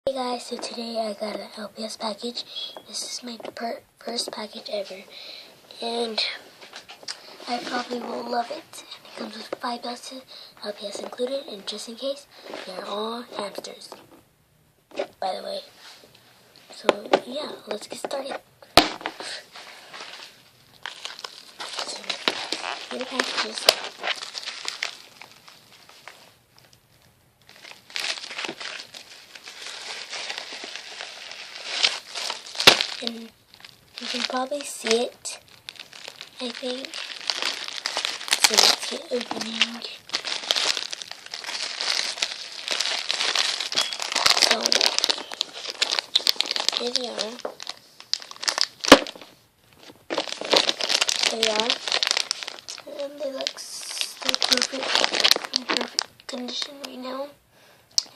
Hey guys, so today I got an LPS package. This is my first package ever, and I probably will love it. It comes with 5 LPS included, and just in case, they're all hamsters, by the way. So yeah, let's get started. So, here are the packages. And you can probably see it, I think. So let's get opening. So here they are. They are. And they look so perfect, in perfect condition right now.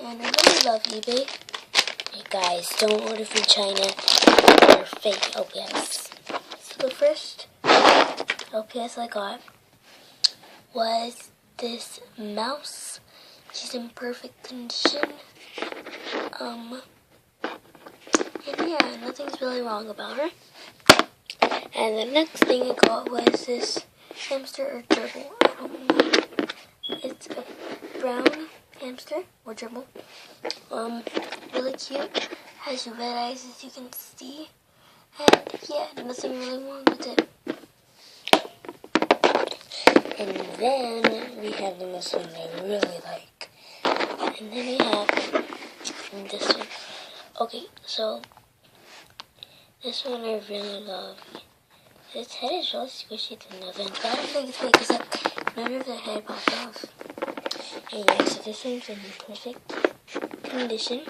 And I really love eBay. Hey guys, don't order from China. They're fake LPS. So the first LPS I got was this mouse. She's in perfect condition. And yeah, nothing's really wrong about her. And the next thing I got was this hamster or gerbil. I don't know. It's a brown hamster or gerbil. Really cute. Has red eyes, as you can see. And yeah, nothing really wrong with it. And then we have this one I really like. And then we have this one. Okay, so this one I really love. Its head is really squishy to the other, but I don't think it's fake because none of the head popped off. And yeah, so this one's in perfect condition.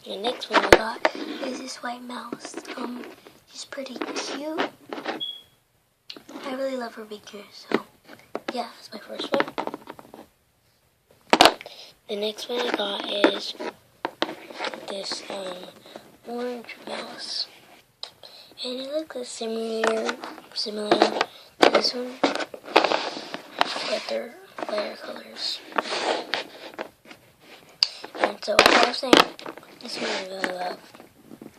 The next one I got is this white mouse. She's pretty cute. I really love her beaker, so yeah, that's my first one. The next one I got is this orange mouse, and it looks similar to this one, but they're lighter colors. And so what I was saying, this one I really love.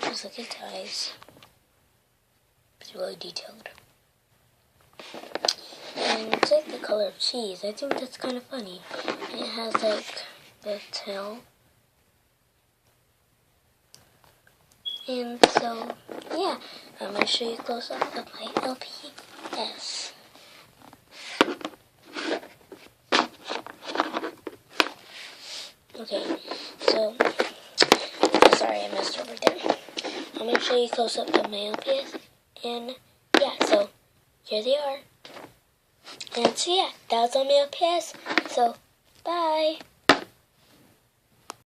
Just look at its eyes. It's really detailed. And it's like the color of cheese. I think that's kind of funny. And it has like the tail. And so, yeah, I'm going to show you a close up of my LPS. Okay, so, sorry I messed over there. I'm going to show you a close up of my LPS. And yeah, so here they are. And so yeah, that was on my LPS. So, bye.